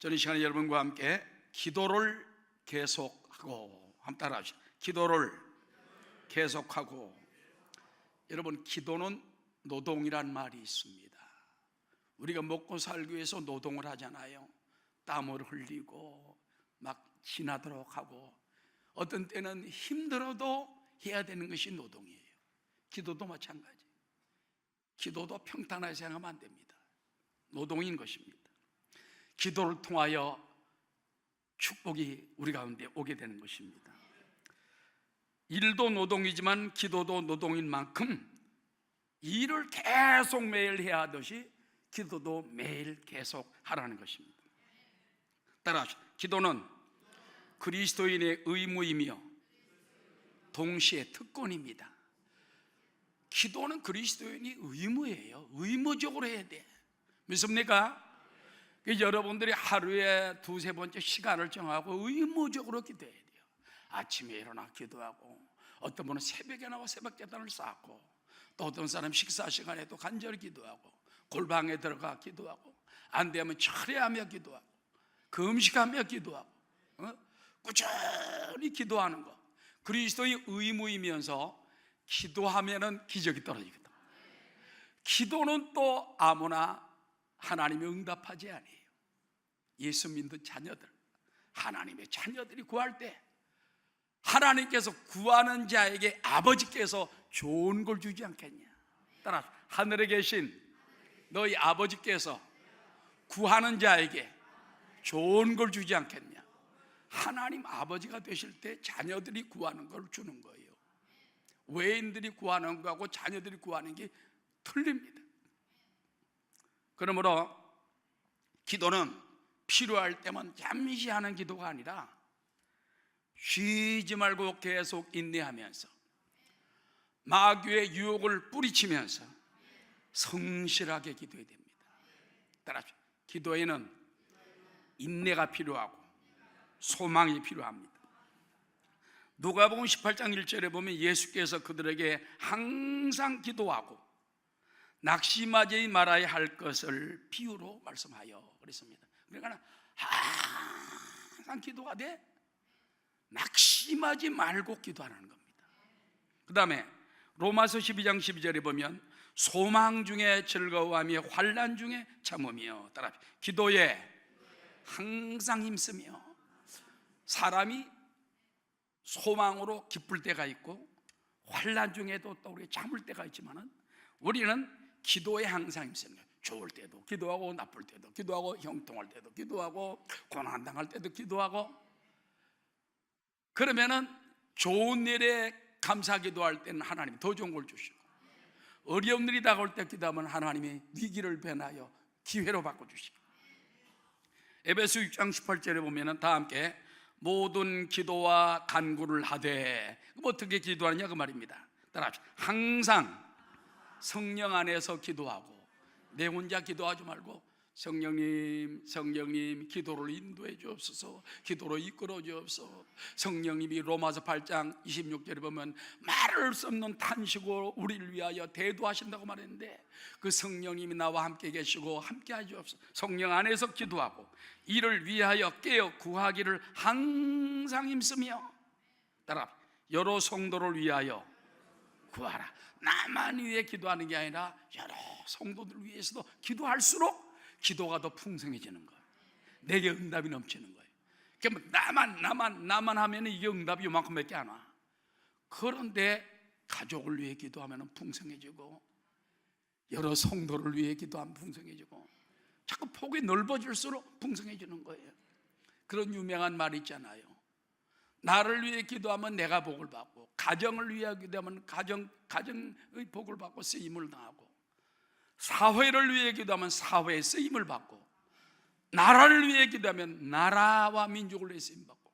저는 이 시간에 여러분과 함께 기도를 계속하고, 한번 따라하시죠. 기도를 계속하고. 여러분, 기도는 노동이란 말이 있습니다. 우리가 먹고 살기 위해서 노동을 하잖아요. 땀을 흘리고 막 지나도록 하고, 어떤 때는 힘들어도 해야 되는 것이 노동이에요. 기도도 마찬가지. 기도도 평탄하게 생각하면 안 됩니다. 노동인 것입니다. 기도를 통하여 축복이 우리 가운데 오게 되는 것입니다. 일도 노동이지만 기도도 노동인 만큼 일을 계속 매일 해야 하듯이 기도도 매일 계속 하라는 것입니다. 따라하시죠. 기도는 그리스도인의 의무이며 동시에 특권입니다. 기도는 그리스도인이 의무예요. 의무적으로 해야 돼. 믿습니까? 여러분들이 하루에 두세 번째 시간을 정하고 의무적으로 기도해야 돼요. 아침에 일어나 기도하고, 어떤 분은 새벽에 나와 새벽 제단을 쌓고, 또 어떤 사람 식사 시간에도 간절히 기도하고, 골방에 들어가 기도하고, 안 되면 철회하며 기도하고, 금식하며 기도하고, 꾸준히 기도하는 것, 그리스도의 의무이면서 기도하면은 기적이 떨어지거든. 기도는 또 아무나 하나님이 응답하지 아니에요. 예수 믿는 자녀들, 하나님의 자녀들이 구할 때 하나님께서 구하는 자에게 아버지께서 좋은 걸 주지 않겠냐. 따라, 하늘에 계신 너희 아버지께서 구하는 자에게 좋은 걸 주지 않겠냐. 하나님 아버지가 되실 때 자녀들이 구하는 걸 주는 거예요. 외인들이 구하는 거하고 자녀들이 구하는 게 틀립니다. 그러므로 기도는 필요할 때만 잠시 하는 기도가 아니라 쉬지 말고 계속 인내하면서 마귀의 유혹을 뿌리치면서 성실하게 기도해야 됩니다. 따라하십시오. 기도에는 인내가 필요하고 소망이 필요합니다. 누가복음 18장 1절에 보면 예수께서 그들에게 항상 기도하고 낙심하지 말아야 할 것을 비유로 말씀하여 그랬습니다. 그러니까 항상 기도가 돼, 낙심하지 말고 기도하는 겁니다. 그 다음에 로마서 12장 12절에 보면 소망 중에 즐거워하며 환난 중에 참으며, 따라 기도에 항상 힘쓰며. 사람이 소망으로 기쁠 때가 있고 환난 중에도 또 우리 참을 때가 있지만은 우리는 기도에 항상 힘쓰는 거예요. 좋을 때도 기도하고, 나쁠 때도 기도하고, 형통할 때도 기도하고, 고난당할 때도 기도하고. 그러면은 좋은 일에 감사 기도할 때는 하나님이 더 좋은 걸 주시고, 어려운 일이 다가올 때 기도하면 하나님이 위기를 변하여 기회로 바꿔주시고. 에베소 6장 18절에 보면은 다 함께 모든 기도와 간구를 하되, 어떻게 기도하느냐 그 말입니다. 따라합시다. 항상 성령 안에서 기도하고, 내 혼자 기도하지 말고 성령님 기도를 인도해 주옵소서, 기도로 이끌어 주옵소서. 성령님이 로마서 8장 26절에 보면 말할 수 없는 탄식으로 우리를 위하여 대도하신다고 말했는데, 그 성령님이 나와 함께 계시고 함께 하시옵소서. 성령 안에서 기도하고 이를 위하여 깨어 구하기를 항상 힘쓰며. 따라, 여러 성도를 위하여 구하라. 나만 위해 기도하는 게 아니라 여러 성도들 위해서도 기도할수록 기도가 더 풍성해지는 거예요. 내게 응답이 넘치는 거예요. 그러니까 나만 하면 이게 응답이 요만큼밖에 안 와. 그런데 가족을 위해 기도하면 풍성해지고, 여러 성도를 위해 기도하면 풍성해지고, 자꾸 폭이 넓어질수록 풍성해지는 거예요. 그런 유명한 말이 있잖아요. 나를 위해 기도하면 내가 복을 받고, 가정을 위해 기도하면 가정의 복을 받고 쓰임을 당하고, 사회를 위해 기도하면 사회의 쓰임을 받고, 나라를 위해 기도하면 나라와 민족을 위해 쓰임 받고,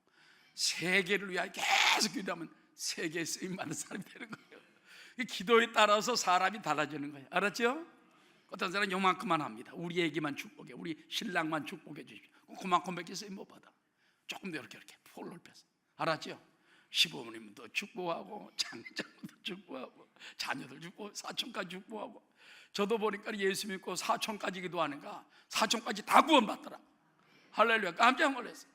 세계를 위해 계속 기도하면 세계에 쓰임 받는 사람이 되는 거예요. 기도에 따라서 사람이 달라지는 거예요. 알았죠? 어떤 사람은 요만큼만 합니다. 우리 애기만 축복해, 우리 신랑만 축복해 주십시오. 그만큼밖에 쓰임 못 받아. 조금 더 이렇게 폭을 넓혀서. 알았죠? 시부모님도 축복하고, 장자도 축복하고, 자녀들 축복하고, 사촌까지 축복하고. 저도 보니까 예수 믿고 사촌까지 기도하니까 사촌까지 다 구원받더라. 할렐루야. 깜짝 놀랐어요.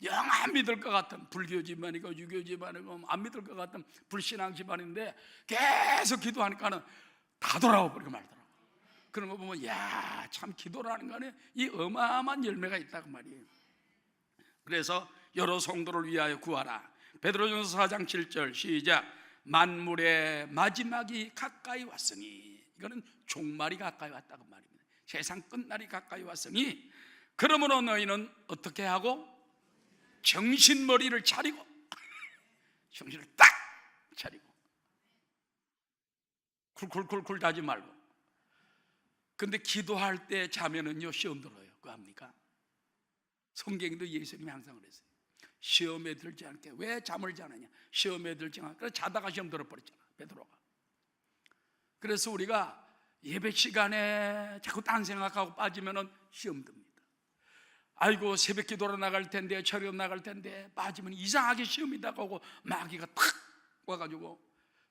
영 안 믿을 것 같은 불교 집안이고 유교 집안이고 안 믿을 것 같은 불신앙 집안인데 계속 기도하니까는 다 돌아와 버리고 말더라고. 그런 거 보면 야, 참 기도라는 거는 이 어마어마한 열매가 있다고 말이에요. 그래서 여러 성도를 위하여 구하라. 베드로전서 4장 7절 시작. 만물의 마지막이 가까이 왔으니, 이거는 종말이 가까이 왔다고 말입니다. 세상 끝날이 가까이 왔으니 그러므로 너희는 어떻게 하고 정신머리를 차리고 정신을 딱 차리고 쿨쿨쿨쿨 자지 말고. 근데 기도할 때 자면은요 시험 들어요. 그거 압니까? 성경에도 예수님이 항상 그랬어요. 시험에 들지 않게. 왜 잠을 자느냐? 시험에 들지 않게. 그래서 자다가 시험 들어버렸잖아, 베드로가. 그래서 우리가 예배 시간에 자꾸 딴 생각하고 빠지면은 시험 듭니다. 아이고 새벽 기도로 나갈 텐데, 철로 나갈 텐데 빠지면 이상하게 시험이 다가오고 마귀가 탁 와가지고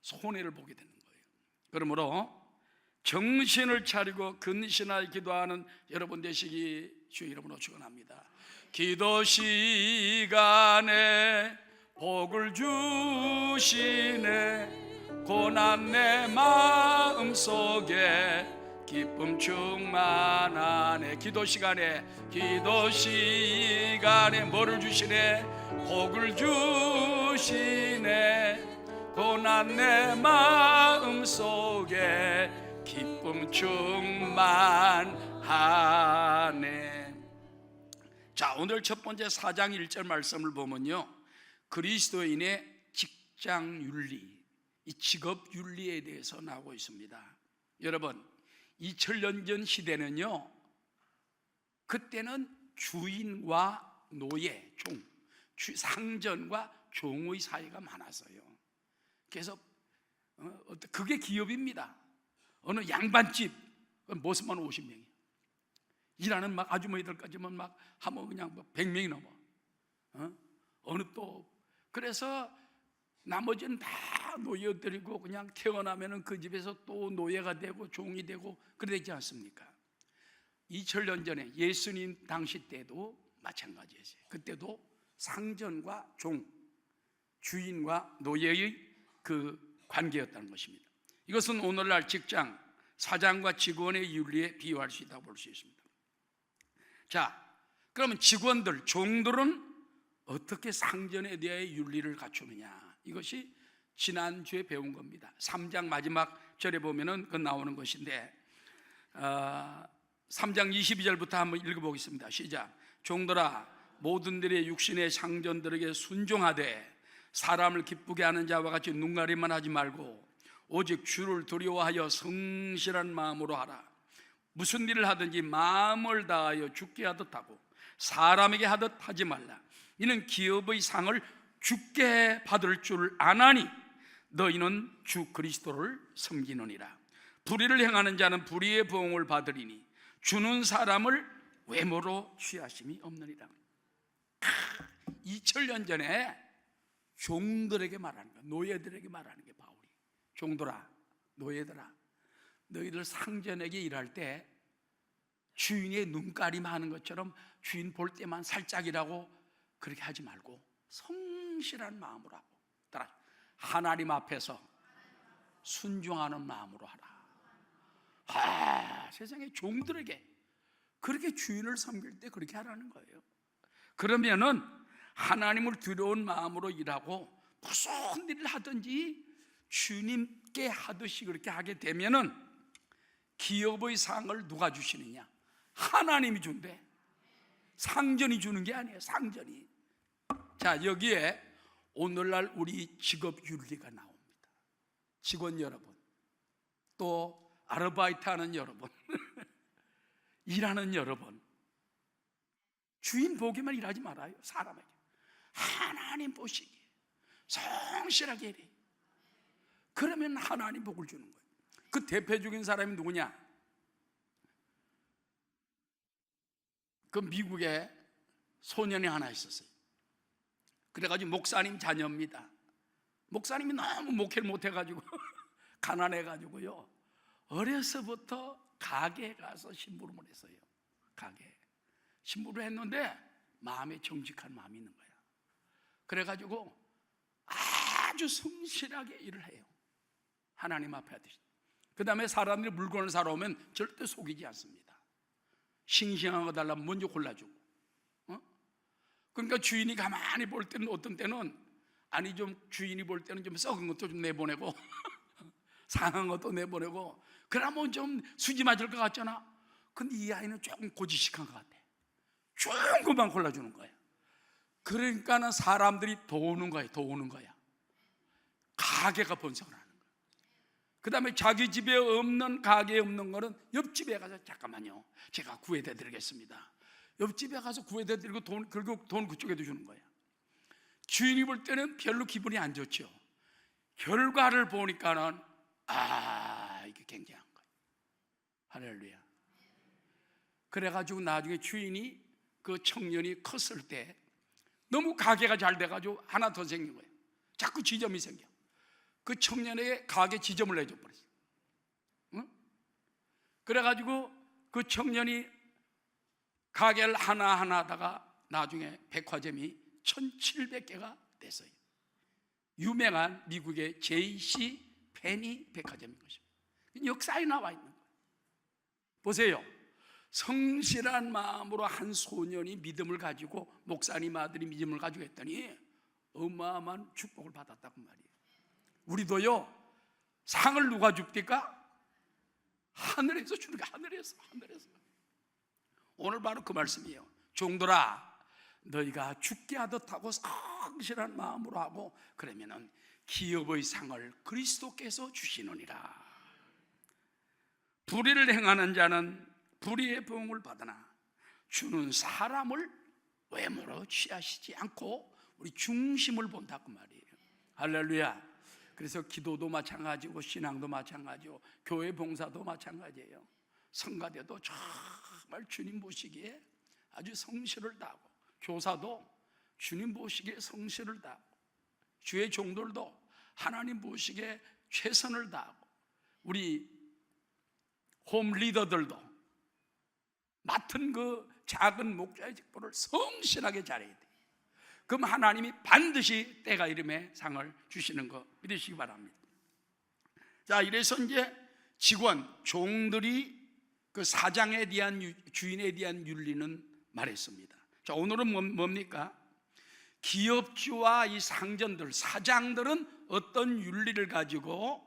손해를 보게 되는 거예요. 그러므로 정신을 차리고 근신하여 기도하는 여러분 되시기 주의 이름으로 축원합니다. 기도 시간에 복을 주시네. 고난 내 마음속에 기쁨 충만하네. 기도 시간에 뭐를 주시네? 복을 주시네. 고난 내 마음속에 기쁨 충만하네. 자, 오늘 첫 번째 4장 1절 말씀을 보면요, 그리스도인의 직장 윤리, 이 직업 윤리에 대해서 나오고 있습니다. 여러분, 2000년 전 시대는요, 그때는 주인과 노예, 상전과 종의 사이가 많았어요. 그래서 그게 기업입니다. 어느 양반집 모습만 50명이에요. 일하는 막 아주머니들까지만 막 하면 그냥 100명이 넘어. 어느 또 그래서 나머지는 다 노예들이고 그냥 태어나면은 그 집에서 또 노예가 되고 종이 되고 그러지 않습니까? 2000년 전에 예수님 당시 때도 마찬가지였어요. 그때도 상전과 종, 주인과 노예의 그 관계였다는 것입니다. 이것은 오늘날 직장, 사장과 직원의 윤리에 비유할 수 있다고 볼 수 있습니다. 자, 그러면 직원들, 종들은 어떻게 상전에 대해 윤리를 갖추느냐? 이것이 지난주에 배운 겁니다. 3장 마지막 절에 보면은 그 나오는 것인데 3장 22절부터 한번 읽어보겠습니다. 시작. 종들아, 모든 일의 육신의 상전들에게 순종하되 사람을 기쁘게 하는 자와 같이 눈가림만 하지 말고 오직 주를 두려워하여 성실한 마음으로 하라. 무슨 일을 하든지 마음을 다하여 주께 하듯 하고 사람에게 하듯 하지 말라. 이는 기업의 상을 주께 받을 줄 아나니 너희는 주 그리스도를 섬기느니라. 불의를 행하는 자는 불의의 보응을 받으리니 주는 사람을 외모로 취하심이 없느니라. 2000년 전에 종들에게 말하는 거야. 노예들에게 말하는 게 바울이. 종들아, 노예들아, 너희들 상전에게 일할 때 주인의 눈가림 하는 것처럼 주인 볼 때만 살짝이라고 그렇게 하지 말고 성실한 마음으로 하고, 따라 하나님 앞에서 순종하는 마음으로 하라. 세상의 종들에게 그렇게 주인을 섬길 때 그렇게 하라는 거예요. 그러면은 하나님을 두려운 마음으로 일하고 무슨 일을 하든지 주님께 하듯이 그렇게 하게 되면은 기업의 상을 누가 주시느냐? 하나님이 준대. 상전이 주는 게 아니에요. 상전이. 자, 여기에 오늘날 우리 직업 윤리가 나옵니다. 직원 여러분, 또 아르바이트 하는 여러분, 일하는 여러분, 주인 보기만 일하지 말아요. 사람에게 하나님 보시기에 성실하게 일해. 그러면 하나님 복을 주는 거예요. 그 대표적인 사람이 누구냐? 그 미국에 소년이 하나 있었어요. 그래가지고 목사님 자녀입니다. 목사님이 너무 목회를 못해가지고 가난해가지고요, 어려서부터 가게에 가서 심부름을 했어요. 가게 심부름을 했는데 마음에 정직한 마음이 있는 거야. 그래가지고 아주 성실하게 일을 해요. 하나님 앞에 하듯이. 그 다음에 사람들이 물건을 사러 오면 절대 속이지 않습니다. 싱싱한 거 달라면 먼저 골라주고. 그러니까 주인이 가만히 볼 때는 어떤 때는 아니 좀 주인이 볼 때는 좀 썩은 것도 좀 내보내고 상한 것도 내보내고 그러면 좀 수지 맞을 것 같잖아. 근데 이 아이는 조금 고지식한 것 같아. 조금만 골라주는 거야. 그러니까는 사람들이 더 오는 거야. 더 오는 거야. 가게가 번성을 하는 거야. 그 다음에 자기 집에 없는, 가게에 없는 거는 옆집에 가서 잠깐만요, 제가 구해다 드리겠습니다. 옆집에 가서 구해다 드리고 결국 돈 그쪽에도 주는 거야. 주인이 볼 때는 별로 기분이 안 좋죠. 결과를 보니까는 이게 굉장한 거예요. 할렐루야. 그래가지고 나중에 주인이 그 청년이 컸을 때 너무 가게가 잘 돼가지고 하나 더 생긴 거예요. 자꾸 지점이 생겨. 그 청년에게 가게 지점을 내줘 버렸어요. 응? 그래가지고 그 청년이 가게를 하나하나 하다가 나중에 백화점이 1700개가 됐어요. 유명한 미국의 J.C. 페니 백화점인 것입니다. 역사에 나와 있는 거예요. 보세요. 성실한 마음으로 한 소년이 믿음을 가지고, 목사님 아들이 믿음을 가지고 했더니 어마어마한 축복을 받았다고 말이에요. 우리도요, 상을 누가 줍니까? 하늘에서 주는 거야. 하늘에서. 오늘 바로 그 말씀이에요. 종들아, 너희가 죽게 하듯 하고 성실한 마음으로 하고 그러면은 기업의 상을 그리스도께서 주시느니라. 불의를 행하는 자는 불의의 보응을 받으나 주는 사람을 외모로 취하시지 않고 우리 중심을 본다고 말이에요. 할렐루야. 그래서 기도도 마찬가지고 신앙도 마찬가지고 교회 봉사도 마찬가지예요. 성가대도 정말 주님 보시기에 아주 성실을 다하고, 교사도 주님 보시기에 성실을 다하고, 주의 종들도 하나님 보시기에 최선을 다하고, 우리 홈 리더들도 맡은 그 작은 목자의 직분을 성실하게 잘해야 돼. 그럼 하나님이 반드시 때가 이름에 상을 주시는 거 믿으시기 바랍니다. 자, 이래서 이제 직원, 종들이 그 사장에 대한, 주인에 대한 윤리는 말했습니다. 자, 오늘은 뭡니까? 기업주와 이 상전들, 사장들은 어떤 윤리를 가지고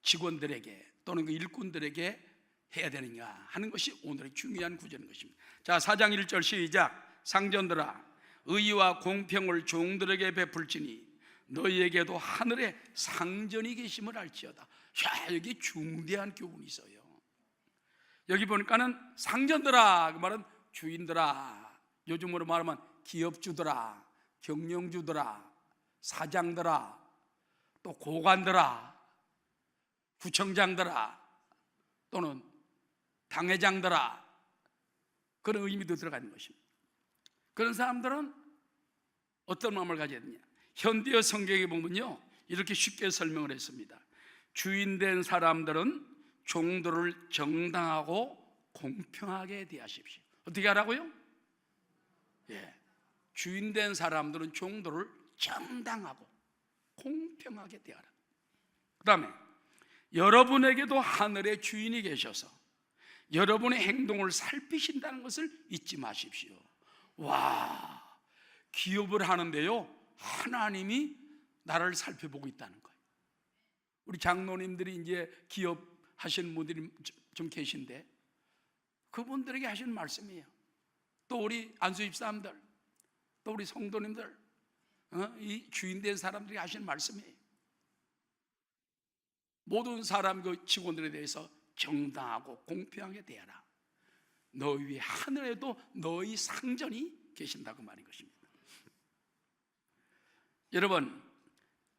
직원들에게 또는 그 일꾼들에게 해야 되느냐 하는 것이 오늘의 중요한 구절인 것입니다. 자, 4장 1절 시작. 상전들아, 의와 공평을 종들에게 베풀지니 너희에게도 하늘에 상전이 계심을 알지어다. 야, 여기 중대한 교훈이 있어요. 여기 보니까는 상전들아, 그 말은 주인들아, 요즘으로 말하면 기업주들아, 경영주들아, 사장들아, 또 고관들아, 구청장들아, 또는 당회장들아, 그런 의미도 들어가는 것입니다. 그런 사람들은 어떤 마음을 가져야 되냐? 현대어 성경에 보면요, 이렇게 쉽게 설명을 했습니다. 주인된 사람들은 종들을 정당하고 공평하게 대하십시오. 어떻게 하라고요? 주인된 사람들은 종들을 정당하고 공평하게 대하라. 그 다음에 여러분에게도 하늘의 주인이 계셔서 여러분의 행동을 살피신다는 것을 잊지 마십시오. 와, 기업을 하는데요, 하나님이 나를 살펴보고 있다는 거예요. 우리 장로님들이 이제 기업 하시는 분들이 좀 계신데 그분들에게 하시는 말씀이에요. 또 우리 안수집사님들, 또 우리 성도님들, 이 주인된 사람들이 하시는 말씀이에요. 모든 사람, 그 직원들에 대해서 정당하고 공평하게 대하라. 너희 위에 하늘에도 너희 상전이 계신다고 말인 것입니다. 여러분,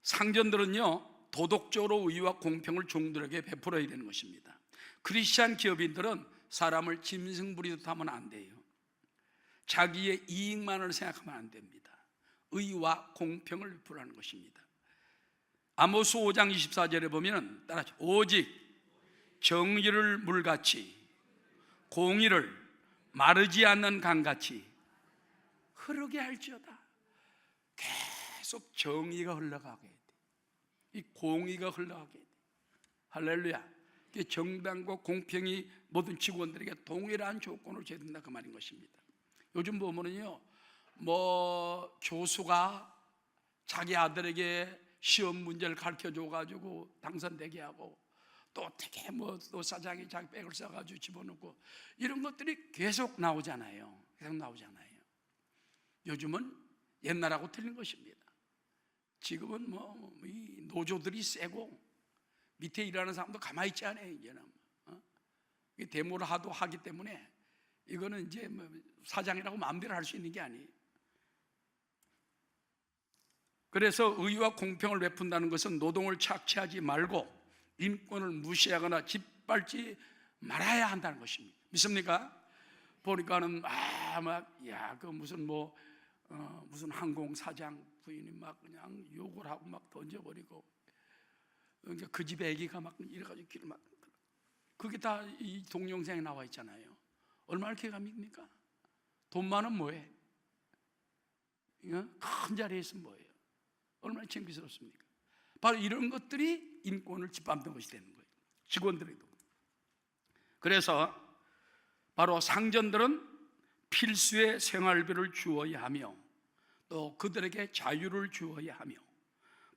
상전들은요, 도덕적으로 의와 공평을 종들에게 베풀어야 되는 것입니다. 크리스찬 기업인들은 사람을 짐승부리듯 하면 안 돼요. 자기의 이익만을 생각하면 안 됩니다. 의와 공평을 베풀라는 것입니다. 아모스 5장 24절에 보면 따라하죠. 오직 정의를 물같이 공의를 마르지 않는 강같이 흐르게 할지어다. 계속 정의가 흘러가게 돼. 이 공의가 흘러가게 돼. 할렐루야. 정당과 공평이 모든 직원들에게 동일한 조건을 줘야 된다, 그 말인 것입니다. 요즘 보면은요, 뭐 교수가 자기 아들에게 시험 문제를 가르쳐 줘가지고 당선되게 하고, 또 어떻게 또 사장이 자기 백을 써가지고 집어넣고, 이런 것들이 계속 나오잖아요. 계속 나오잖아요. 요즘은 옛날하고 틀린 것입니다. 지금은 이 노조들이 세고 밑에 일하는 사람도 가만히 있지 않아요. 이제는 데모를 하기 때문에 이거는 이제 사장이라고 마음대로 할 수 있는 게 아니에요. 그래서 의와 공평을 베푼다는 것은 노동을 착취하지 말고 인권을 무시하거나 짓밟지 말아야 한다는 것입니다. 믿습니까? 보니까는 무슨 항공사장 부인이 막 그냥 욕을 하고 막 던져버리고, 그 집에 애기가 막 이래가지고 길을 막, 그게 다 이 동영상에 나와 있잖아요. 얼마나 기감입니까? 돈 많으면 뭐해? 큰 자리에 있으면 뭐해요? 얼마나 창피스럽습니까? 바로 이런 것들이 인권을 짓밟는 것이 되는 거예요. 직원들에도. 그래서 바로 상전들은 필수의 생활비를 주어야 하며, 또 그들에게 자유를 주어야 하며,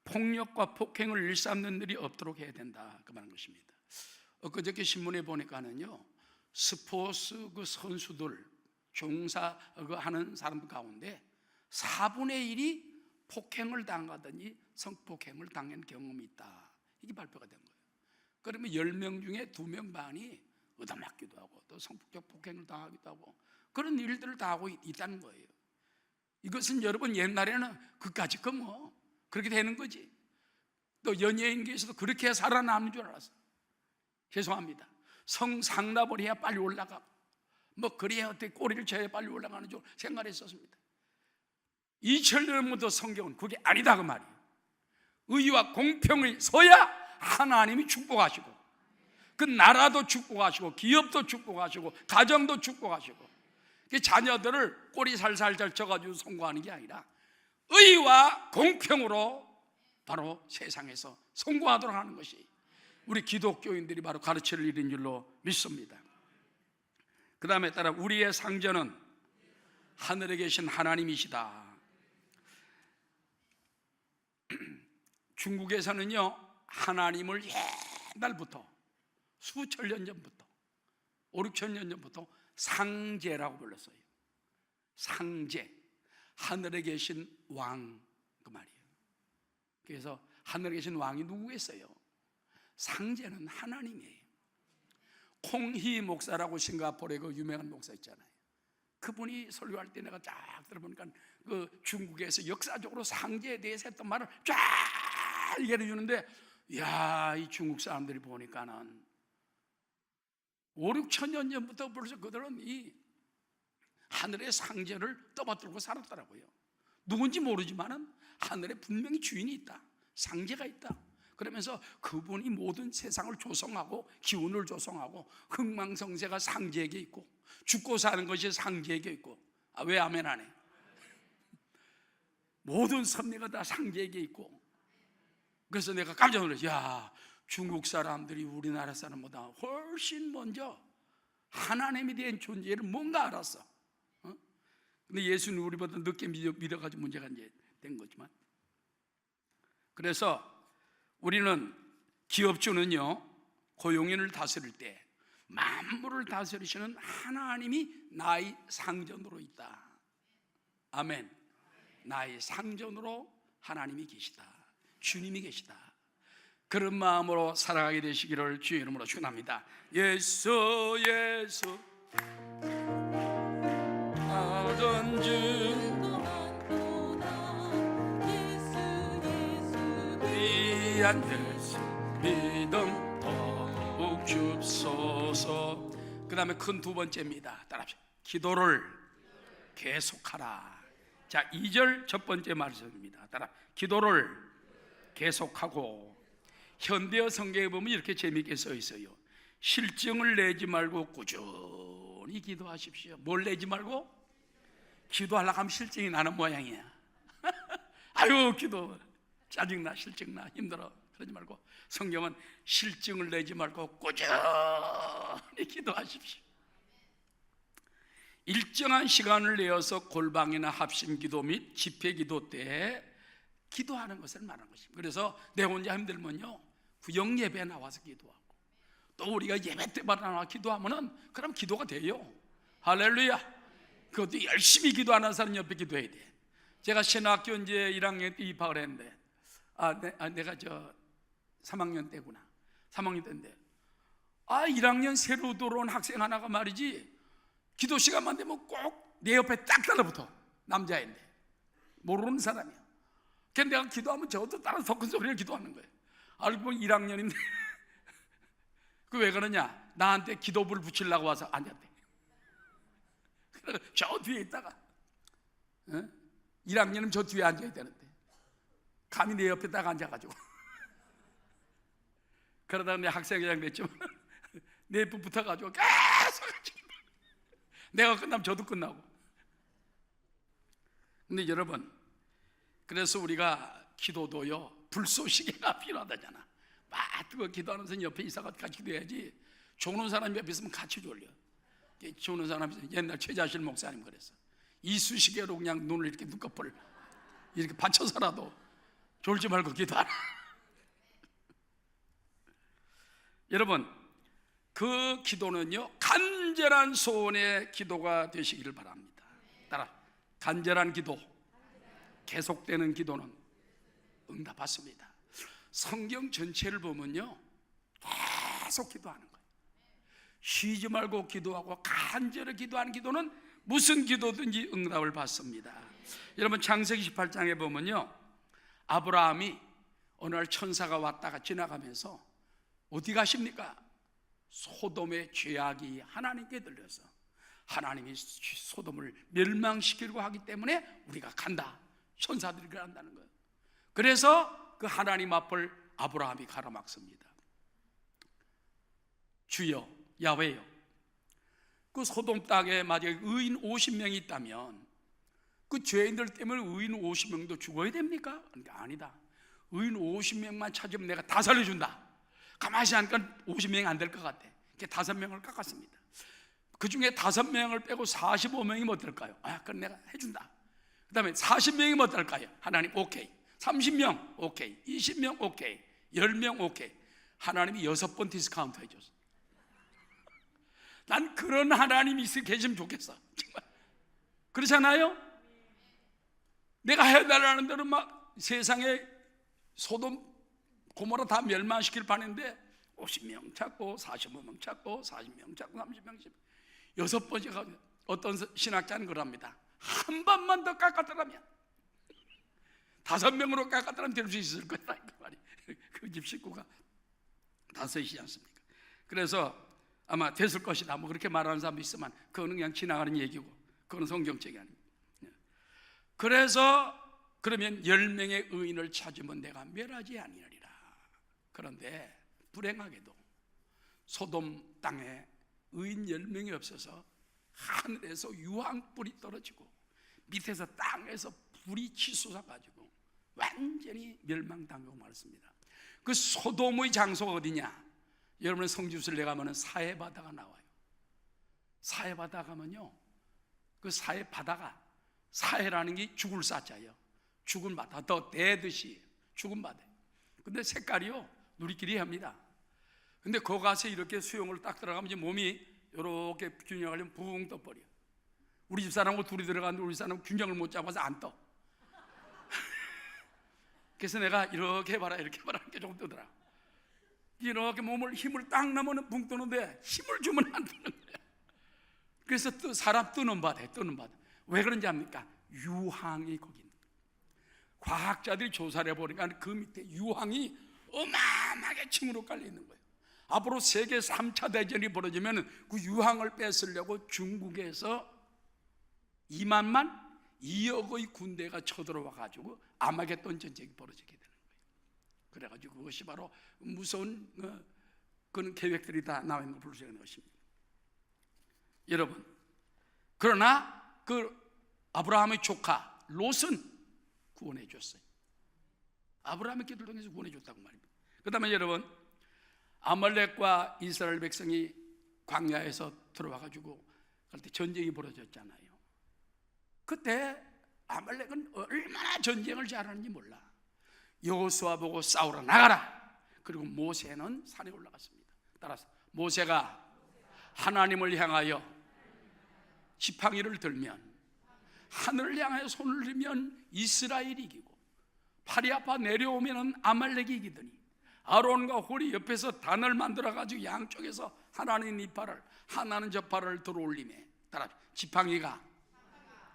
폭력과 폭행을 일삼는 일이 없도록 해야 된다, 그 말인 것입니다. 엊그저께 신문에 보니까는요, 스포츠 선수들, 종사하는 사람들 가운데 4분의 1이 폭행을 당하더니 성폭행을 당한 경험이 있다, 이게 발표가 된 거예요. 그러면 10명 중에 2명 반이 얻어맞기도 하고 또 성폭력 폭행을 당하기도 하고 그런 일들을 다 하고 있다는 거예요. 이것은 여러분 옛날에는 그까짓 거 그렇게 되는 거지. 또 연예인계에서도 그렇게 살아남는 줄 알았어. 죄송합니다. 성상납을 해야 빨리 올라가고 그래야 어떻게 꼬리를 쳐야 빨리 올라가는 줄 생각했었습니다. 2000년부터 성경은 그게 아니다, 그 말이에요. 의와 공평이 서야 하나님이 축복하시고, 그 나라도 축복하시고, 기업도 축복하시고, 가정도 축복하시고, 자녀들을 꼬리 살살 젖혀가지고 성공하는 게 아니라 의와 공평으로 바로 세상에서 성공하도록 하는 것이 우리 기독교인들이 바로 가르칠 일인 줄로 믿습니다. 그 다음에 따라 우리의 상전은 하늘에 계신 하나님이시다. 중국에서는요, 하나님을 옛날부터 수천 년 전부터 5, 6천 년 전부터 상제라고 불렀어요. 상제, 하늘에 계신 왕, 그 말이에요. 그래서 하늘에 계신 왕이 누구겠어요? 상제는 하나님이에요. 콩희 목사라고 싱가포르의 그 유명한 목사 있잖아요. 그분이 설교할 때 내가 쫙 들어보니까 그 중국에서 역사적으로 상제에 대해서 했던 말을 쫙 얘기해 주는데, 이 중국 사람들이 보니까는 5, 6천 년 전부터 벌써 그들은 이 하늘의 상제를 떠받들고 살았더라고요. 누군지 모르지만은 하늘에 분명히 주인이 있다, 상제가 있다. 그러면서 그분이 모든 세상을 조성하고 기운을 조성하고, 흥망성쇠가 상제에게 있고 죽고 사는 것이 상제에게 있고, 왜 아멘 안 해? 모든 섭리가 다 상제에게 있고. 그래서 내가 깜짝 놀랐어요. 중국 사람들이 우리나라 사람보다 훨씬 먼저 하나님에 대한 존재를 뭔가 알았어. 근데 예수는 우리보다 늦게 믿어가지고 문제가 이제 된 거지만, 그래서 우리는 기업주는요, 고용인을 다스릴 때 만물을 다스리시는 하나님이 나의 상전으로 있다. 아멘. 나의 상전으로 하나님이 계시다, 주님이 계시다. 그런 마음으로 살아가게 되시기를 주의 이름으로 축원합니다. 예수 예수 하던지 귀한 예수 믿음 더욱 줍소서. 그 다음에 큰 두 번째입니다. 따라합시다. 기도를 계속하라. 자, 2절 첫 번째 말씀입니다. 따라, 기도를 계속하고. 현대어 성경에 보면 이렇게 재미있게 써 있어요. 실증을 내지 말고 꾸준히 기도하십시오. 뭘 내지 말고? 기도하려고 하면 실증이 나는 모양이야. 아유, 기도 짜증나, 실증나, 힘들어. 그러지 말고 성경은 실증을 내지 말고 꾸준히 기도하십시오. 일정한 시간을 내어서 골방이나 합심기도 및 집회기도 때 기도하는 것을 말하는 것입니다. 그래서 내 혼자 힘들면요, 구역 예배에 나와서 기도하고, 또 우리가 예배 때마다 나와 기도하면은 그럼 기도가 돼요. 할렐루야. 그것도 열심히 기도하는 사람 옆에 기도해야 돼. 제가 신학교 이제 1학년 때 입학을 했는데, 내가 3학년 때구나. 3학년 때인데, 1학년 새로 들어온 학생 하나가 말이지, 기도 시간만 되면 꼭 내 옆에 딱 달라붙어. 남자인데 모르는 사람이야. 그래서 내가 기도하면 저것도 따라서 더 큰 소리를 기도하는 거예요. 알고 보면 1학년인데 그 왜 그러냐, 나한테 기도불 붙이려고 와서 앉았대. 저 뒤에 있다가 1학년은 저 뒤에 앉아야 되는데 감히 내 옆에 딱 앉아가지고 그러다가 내 학생회장 됐지만 내 옆에 붙어가지고 계속 내가 끝나면 저도 끝나고. 근데 여러분, 그래서 우리가 기도도요, 불쏘시개가 필요하다잖아. 막 뜨거 기도하는 사람 옆에 있어가 같이 기도해야지. 조는 사람이 옆에 있으면 같이 졸려. 조는 사람이 옛날 최자실 목사님 그랬어. 이쑤시개로 그냥 눈을 이렇게 눈꺼풀 이렇게 받쳐서라도 졸지 말고 기도하라. 여러분, 그 기도는요, 간절한 소원의 기도가 되시기를 바랍니다. 따라, 간절한 기도, 계속되는 기도는 응답받습니다. 성경 전체를 보면요, 계속 기도하는 거예요. 쉬지 말고 기도하고 간절히 기도하는 기도는 무슨 기도든지 응답을 받습니다. 여러분, 창세기 18장에 보면요, 아브라함이 어느 날 천사가 왔다가 지나가면서 어디 가십니까? 소돔의 죄악이 하나님께 들려서 하나님이 소돔을 멸망시키려고 하기 때문에 우리가 간다. 천사들이 그런다는 거예요. 그래서 그 하나님 앞을 아브라함이 가로막습니다. 주여, 야훼여, 그 소돔 땅에 만약에 의인 50명이 있다면 그 죄인들 때문에 의인 50명도 죽어야 됩니까? 그러니까 아니다. 의인 50명만 찾으면 내가 다 살려준다. 가만히 하니까 50명이 안 될 것 같아. 5명을 깎았습니다. 그 중에 5명을 빼고 45명이 뭐 어떨까요? 그건 내가 해준다. 그 다음에 40명이 뭐 어떨까요? 하나님 오케이. 30명 오케이. 20명 오케이. 10명 오케이. 하나님이 6번 디스카운트 해줬어. 난 그런 하나님이 계시면 좋겠어. 정말. 그렇잖아요? 내가 해달라는 대로 막 세상에 소돔 고모라 다 멸망시킬 판인데 50명 찾고 45명 찾고 40명 찾고 30명 6번째 어떤 신학자는 그럽니다. 한 번만 더 깎았더라면 5명으로 깎았더라면 될 수 있을 거다. 그 집 식구가 5이지 않습니까? 그래서 아마 됐을 것이다 뭐 그렇게 말하는 사람도 있지만 그거는 그냥 지나가는 얘기고 그건 성경책이 아닙니다. 그래서 그러면 10명의 의인을 찾으면 내가 멸하지 아니하리라. 그런데 불행하게도 소돔 땅에 의인 10명이 없어서 하늘에서 유황불이 떨어지고 밑에서 땅에서 불이 치솟아가지고 완전히 멸망당하고 말았습니다. 그 소돔의 장소가 어디냐? 여러분의 성지순례 가면 사해바다가 나와요. 사해바다 가면요, 그 사해바다가, 사해라는 게 죽을 사자예요. 죽은 바다, 더 데드시, 죽은 바다. 근데 색깔이요 누리끼리 합니다. 근데 거기 가서 이렇게 수영을 딱 들어가면 이제 몸이 이렇게 균형하려면 붕 떠버려. 우리 집사람하고 둘이 들어갔는데 우리 집사람은 균형을 못 잡아서 안 떠. 그래서 내가 이렇게 해봐라 이렇게 해봐라 이렇게 조금 뜨더라. 이렇게 몸을 힘을 딱 넣으면 붕 뜨는데 힘을 주면 안 뜨는 거야. 그래서 사람 뜨는 바다, 뜨는 바다. 왜 그런지 압니까? 유황이 거기 있는 거야. 과학자들이 조사를 해보니까 그 밑에 유황이 어마어마하게 층으로 깔려 있는 거예요. 앞으로 세계 3차 대전이 벌어지면 그 유황을 뺏으려고 중국에서 2억의 군대가 쳐들어와 가지고 아마겟돈 전쟁이 벌어지게 되는 거예요. 그래가지고 그것이 바로 무서운 그런 계획들이 다 나와 있는 걸 볼 수 있는 것입니다. 여러분, 그러나 그 아브라함의 조카 롯은 구원해 줬어요. 아브라함의 기도를 통해서 구원해 줬다고 말입니다. 그 다음에 여러분, 아말렉과 이스라엘 백성이 광야에서 들어와가지고 그때 전쟁이 벌어졌잖아요. 그때 아말렉은 얼마나 전쟁을 잘하는지 몰라. 여호수아 보고 싸우러 나가라. 그리고 모세는 산에 올라갔습니다. 따라서 모세가 하나님을 향하여 지팡이를 들면, 하늘을 향하여 손을 들면 이스라엘이 이기고, 팔이 아파 내려오면 아말렉이 이기더니 아론과 홀이 옆에서 단을 만들어가지고 양쪽에서 하나는 이 팔을 하나는 저 팔을 들어올리매, 따라 지팡이가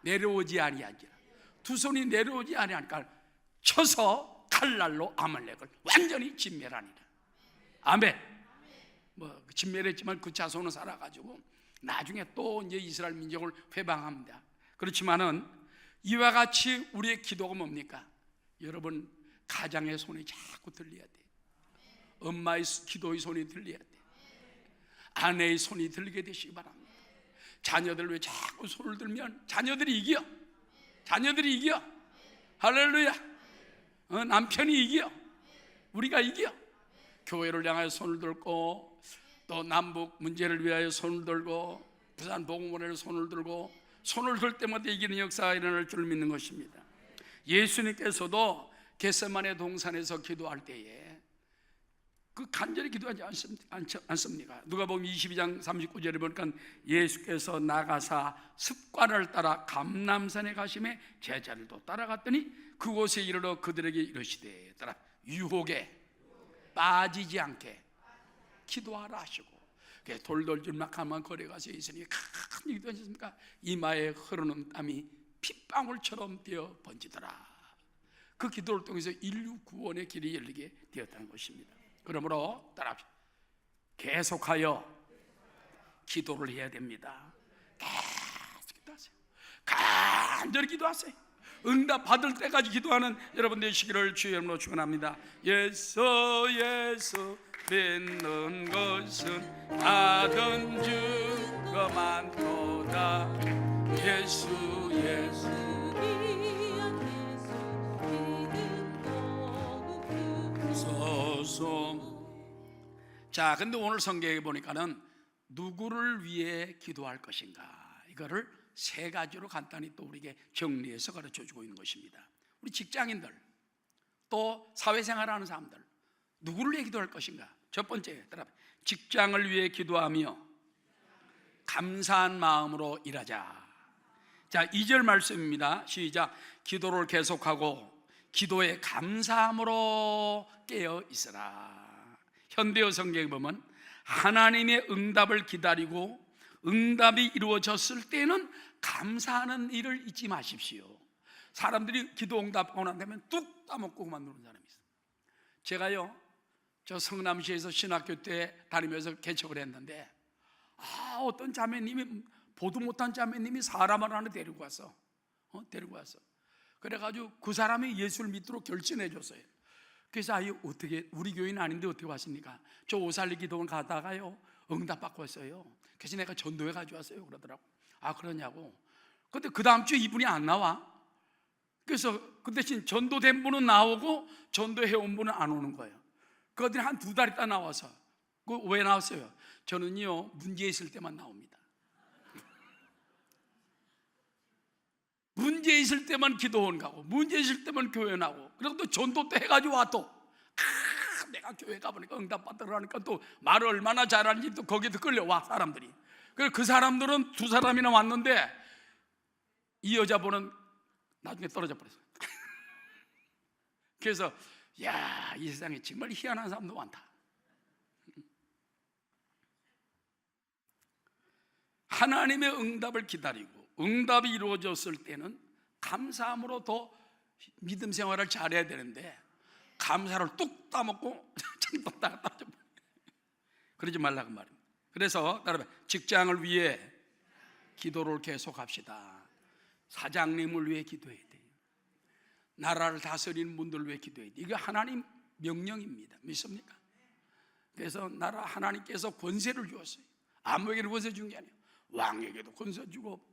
내려오지 아니하니라. 두 손이 내려오지 아니하니까 쳐서 칼날로 아말렉을 완전히 진멸하니라. 아멘. 뭐 진멸했지만 그 자손은 살아가지고 나중에 또 이제 이스라엘 민족을 회방합니다. 그렇지만은 이와 같이 우리의 기도가 뭡니까? 여러분, 가장의 손이 자꾸 들려야 돼. 엄마의 기도의 손이 들려야 돼. 아내의 손이 들리게 되시기 바랍니다. 자녀들 왜 자꾸 손을 들면 자녀들이 이겨. 자녀들이 이겨. 할렐루야. 남편이 이겨. 우리가 이겨. 교회를 향하여 손을 들고, 또 남북 문제를 위하여 손을 들고, 부산 복음원에 손을 들고, 손을 들 때마다 이기는 역사가 일어날 줄 믿는 것입니다. 예수님께서도 겟세마네 동산에서 기도할 때에 그 간절히 기도하지 않습니까? 누가복음 22장 39절에 보니까 예수께서 나가사 습관을 따라 감람산에 가심에 제자들도 따라갔더니 그곳에 이르러 그들에게 이르시되, 따라 유혹에 빠지지 않게 기도하라 하시고, 돌돌줄막한만 걸어가서 예수님이 큰 기도하셨습니까? 이마에 흐르는 땀이 핏방울처럼 되어 번지더라. 그 기도를 통해서 인류 구원의 길이 열리게 되었다는 것입니다. 그러므로 따라합시다. 계속하여 기도를 해야 됩니다. 계속 기도하세요. 간절히 기도하세요. 응답 받을 때까지 기도하는 여러분 되시기를 주의 이름으로 축원합니다. 예수 믿는 것은 받은 증거 많도다. 예수 자, 근데 오늘 성경에 보니까는 누구를 위해 기도할 것인가, 이거를 세 가지로 간단히 또 우리에게 정리해서 가르쳐 주고 있는 것입니다. 우리 직장인들, 또 사회생활하는 사람들, 누구를 위해 기도할 것인가? 첫 번째, 직장을 위해 기도하며 감사한 마음으로 일하자. 자, 2절 말씀입니다. 시작. 기도를 계속하고 기도에 감사함으로 깨어 있으라. 현대어 성경에 보면 하나님의 응답을 기다리고 응답이 이루어졌을 때는 감사하는 일을 잊지 마십시오. 사람들이 기도 응답하고 난 다음에 뚝 따먹고 그만두는 사람이 있어요. 제가요, 저 성남시에서 신학교 때 다니면서 개척을 했는데, 어떤 자매님이, 보도 못한 자매님이 사람을 하나 데리고 왔어. 그래가지고 그 사람이 예수를 믿도록 결심해 줬어요. 그래서 어떻게, 우리 교회는 아닌데 어떻게 왔습니까? 저 오살리 기도원 가다가요 응답받고 왔어요. 그래서 내가 전도회 가져왔어요 그러더라고. 그러냐고. 근데 그 다음 주에 이분이 안 나와. 그래서 그 대신 전도된 분은 나오고 전도해온 분은 안 오는 거예요. 그들이 한 2달 있다 나와서, 왜 나왔어요? 저는요 문제 있을 때만 나옵니다. 문제 있을 때만 기도원 가고, 문제 있을 때만 교회 나고, 그리고 또 전도 때 해가지고 와 또 내가 교회 가보니까 응답 받으러 가니까 또 말을 얼마나 잘하는지 또 거기도 끌려와 사람들이. 그래서 그 사람들은 2사람이나 왔는데 이 여자분은 나중에 떨어져 버렸어요. 그래서 야, 이 세상에 정말 희한한 사람도 많다. 하나님의 응답을 기다리고 응답이 이루어졌을 때는 감사함으로 더 믿음 생활을 잘해야 되는데, 감사를 뚝 따먹고 뚝딱 떨어져 버려요. 그러지 말라고 말입니다. 그래서 여러분, 직장을 위해 기도를 계속합시다. 사장님을 위해 기도해야 돼요. 나라를 다스리는 분들을 위해 기도해야 돼요. 이게 하나님 명령입니다. 믿습니까? 그래서 나라 하나님께서 권세를 주었어요. 아무에게도 권세 준 게 아니에요. 왕에게도 권세 주고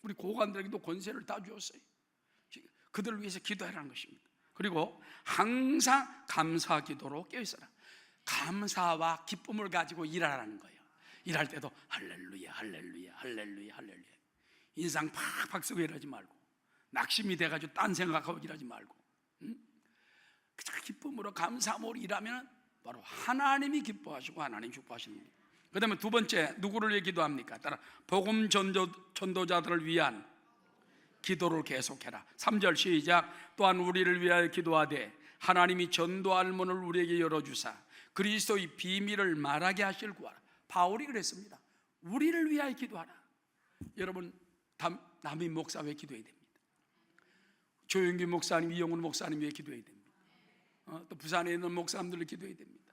우리 고관들에게도 권세를 다 주었어요. 그들을 위해서 기도하라는 것입니다. 그리고 항상 감사 기도로 깨어있어라. 감사와 기쁨을 가지고 일하라는 거예요. 일할 때도 할렐루야 할렐루야 할렐루야 할렐루야. 인상 팍팍 쓰고 일하지 말고, 낙심이 돼가지고 딴 생각하고 일하지 말고, 기쁨으로 감사함으로 일하면 바로 하나님이 기뻐하시고 하나님 기뻐하시는 겁니다. 그 다음에 두 번째, 누구를 위해 기도합니까? 따라 복음 전도자들을 위한 기도를 계속해라. 3절 시작. 또한 우리를 위하여 기도하되 하나님이 전도할 문을 우리에게 열어주사 그리스도의 비밀을 말하게 하실 구하라. 바울이 그랬습니다. 우리를 위하여 기도하라. 여러분, 남인 목사 왜 기도해야 됩니다? 조영규 목사님, 이영훈 목사님 왜 기도해야 됩니다? 또 부산에 있는 목사님들을 기도해야 됩니다.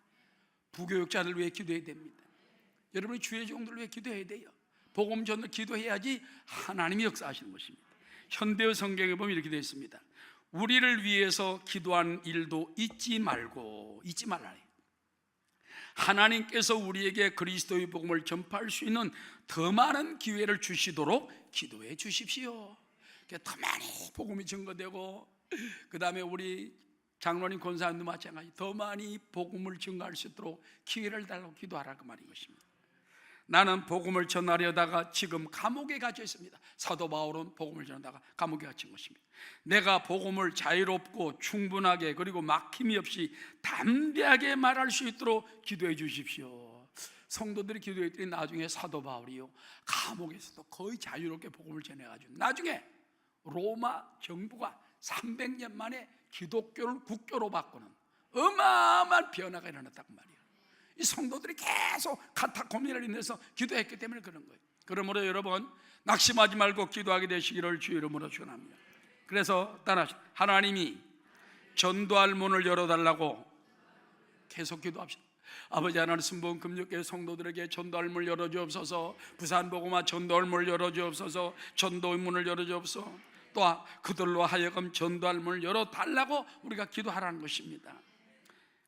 부교육자들 왜 기도해야 됩니다? 여러분이 주의 종들을 왜 기도해야 돼요? 복음 전도 기도해야지 하나님이 역사하시는 것입니다. 현대의 성경에 보면 이렇게 되어 있습니다. 우리를 위해서 기도한 일도 잊지 말고, 잊지 말라. 하나님께서 우리에게 그리스도의 복음을 전파할 수 있는 더 많은 기회를 주시도록 기도해 주십시오. 더 많이 복음이 증거되고, 그 다음에 우리 장로님 권사님도 마찬가지, 더 많이 복음을 증거할 수 있도록 기회를 달라고 기도하라, 그 말인 것입니다. 나는 복음을 전하려다가 지금 감옥에 갇혀 있습니다. 사도 바울은 복음을 전하다가 감옥에 갇힌 것입니다. 내가 복음을 자유롭고 충분하게 그리고 막힘이 없이 담대하게 말할 수 있도록 기도해 주십시오. 성도들이 기도했더니 나중에 사도 바울이요, 감옥에서도 거의 자유롭게 복음을 전해가지고 나중에 로마 정부가 300년 만에 기독교를 국교로 바꾸는 어마어마한 변화가 일어났다고 말이에요. 이 성도들이 계속 카타콤이를 인해서 기도했기 때문에 그런 거예요. 그러므로 여러분, 낙심하지 말고 기도하게 되시기를 주의 이름으로 축원합니다. 그래서 따라하시죠. 하나님이 전도할 문을 열어달라고 계속 기도합시다. 아버지 하나님, 순복음 금요교회 성도들에게 전도할 문을 열어주옵소서. 부산복음화 전도할 문을 열어주옵소서. 전도의 문을 열어주옵소서. 또 그들로 하여금 전도할 문을 열어달라고 우리가 기도하라는 것입니다.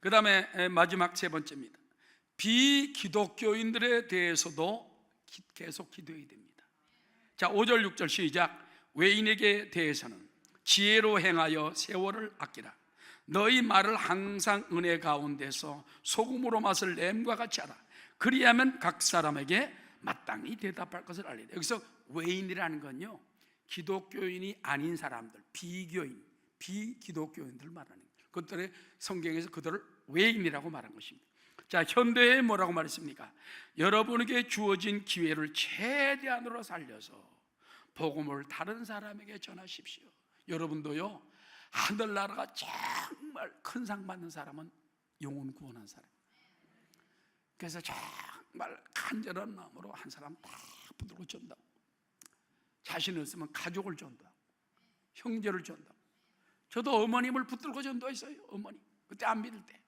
그 다음에 마지막 세 번째입니다. 비기독교인들에 대해서도 계속 기도해야 됩니다. 자, 5절 6절 시작. 외인에게 대해서는 지혜로 행하여 세월을 아끼라. 너희 말을 항상 은혜 가운데서 소금으로 맛을 램과 같이 하라. 그리하면 각 사람에게 마땅히 대답할 것을 알리라. 여기서 외인이라는 건요, 기독교인이 아닌 사람들, 비교인, 비기독교인들 말하는 거예요. 그들의 성경에서 그들을 외인이라고 말한 것입니다. 자, 현대에 뭐라고 말했습니까? 여러분에게 주어진 기회를 최대한으로 살려서 복음을 다른 사람에게 전하십시오. 여러분도요, 하늘나라가 정말 큰 상 받는 사람은 영혼 구원한 사람. 그래서 정말 간절한 마음으로 한 사람 다 붙들고 전다고, 자신 없으면 가족을 전도하고 형제를 전도하고. 저도 어머님을 붙들고 전도했어요. 어머니 그때 안 믿을 때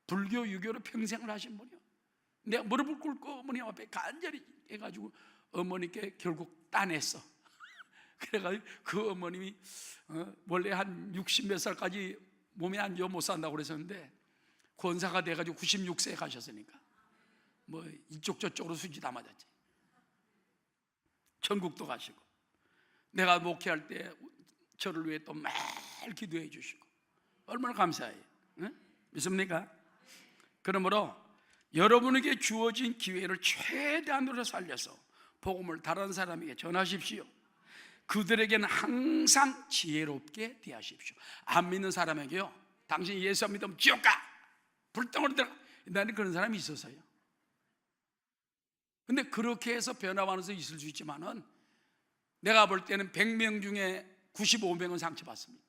불교 유교로 평생을 하신 분이요, 내가 무릎을 꿇고 어머님 앞에 간절히 해가지고 어머니께 결국 따냈어. 그래가지고 그 어머님이 원래 한 60 몇 살까지 몸이 안 좋아 못 산다고 그랬었는데 권사가 돼가지고 96세에 가셨으니까 뭐 이쪽 저쪽으로 수지 다 맞았지. 천국도 가시고, 내가 목회할 때 저를 위해 또 매일 기도해 주시고 얼마나 감사해요. 응? 믿습니까? 그러므로 여러분에게 주어진 기회를 최대한으로 살려서 복음을 다른 사람에게 전하십시오. 그들에게는 항상 지혜롭게 대하십시오. 안 믿는 사람에게요, 당신이 예수 안 믿으면 지옥 가, 불덩어리 들어가, 나는 그런 사람이 있었어요. 근데 그렇게 해서 변화하면서 있을 수 있지만은 내가 볼 때는 100명 중에 95명은 상처받습니다.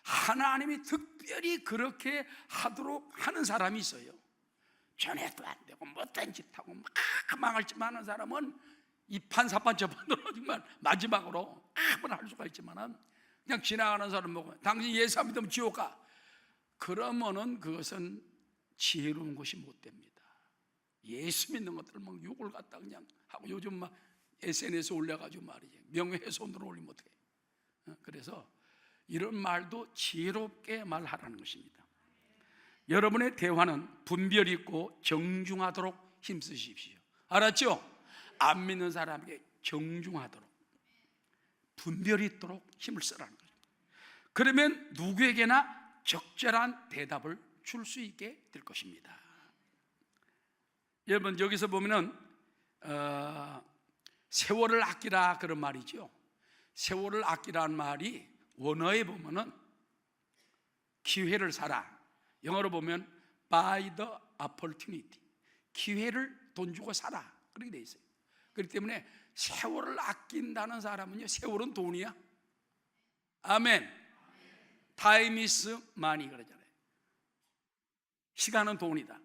하나님이 특별히 그렇게 하도록 하는 사람이 있어요. 전해도 안 되고 못된 짓 하고 막 망할 짓 하는 사람은 이판 사판 저판으로 정말 마지막으로 한번 할 수가 있지만은 그냥 지나가는 사람 보고 당신 예수 안 믿으면 지옥 가, 그러면은 그것은 지혜로운 것이 못 됩니다. 예수 믿는 것들을 막 욕을 갖다 그냥 하고, 요즘 막 SNS 올려가지고 말이지 명예훼손으로 올리면 어떡해. 그래서 이런 말도 지혜롭게 말하라는 것입니다. 여러분의 대화는 분별 있고 정중하도록 힘쓰십시오. 알았죠? 안 믿는 사람에게 정중하도록 분별이 있도록 힘을 쓰라는 거죠. 그러면 누구에게나 적절한 대답을 줄 수 있게 될 것입니다. 여러분, 여기서 보면은 세월을 아끼라 그런 말이죠. 세월을 아끼라는 말이 원어에 보면은 기회를 사라, 영어로 보면 buy the opportunity, 기회를 돈 주고 사라, 그렇게 돼 있어요. 그렇기 때문에 세월을 아낀다는 사람은요, 세월은 돈이야. 아멘. Time is money 그러잖아요. 시간은 돈이다.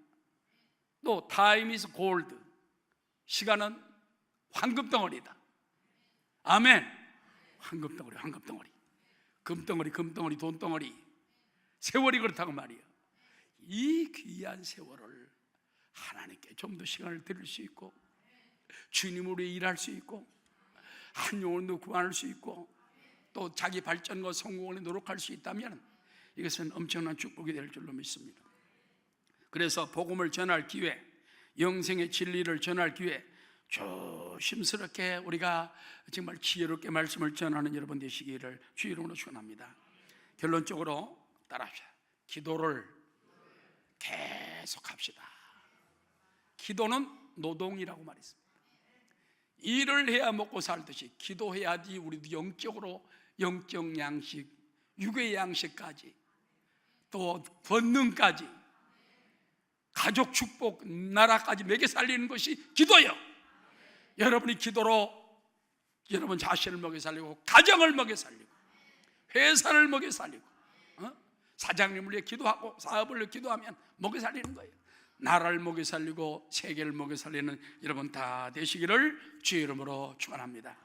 또 time is gold, 시간은 황금덩어리다. 아멘. 황금덩어리, 황금덩어리, 금덩어리, 금덩어리, 돈덩어리, 세월이 그렇다고 말이에요. 이 귀한 세월을 하나님께 좀 더 시간을 드릴 수 있고, 주님으로 일할 수 있고, 한 영혼을 더 구원할 수 있고, 또 자기 발전과 성공을 노력할 수 있다면 이것은 엄청난 축복이 될 줄로 믿습니다. 그래서 복음을 전할 기회, 영생의 진리를 전할 기회, 조심스럽게 우리가 정말 지혜롭게 말씀을 전하는 여러분 되시기를 주의 이름으로 축원합니다. 결론적으로 따라합시다. 기도를 계속합시다. 기도는 노동이라고 말했습니다. 일을 해야 먹고 살듯이 기도해야지 우리도 영적으로 영적 양식, 육의 양식까지, 또 권능까지, 가족 축복, 나라까지 먹여 살리는 것이 기도예요. 여러분이 기도로 여러분 자신을 먹여 살리고, 가정을 먹여 살리고, 회사를 먹여 살리고, 사장님을 위해 기도하고 사업을 위해 기도하면 먹여 살리는 거예요. 나라를 먹여 살리고 세계를 먹여 살리는 여러분 다 되시기를 주의 이름으로 축원합니다.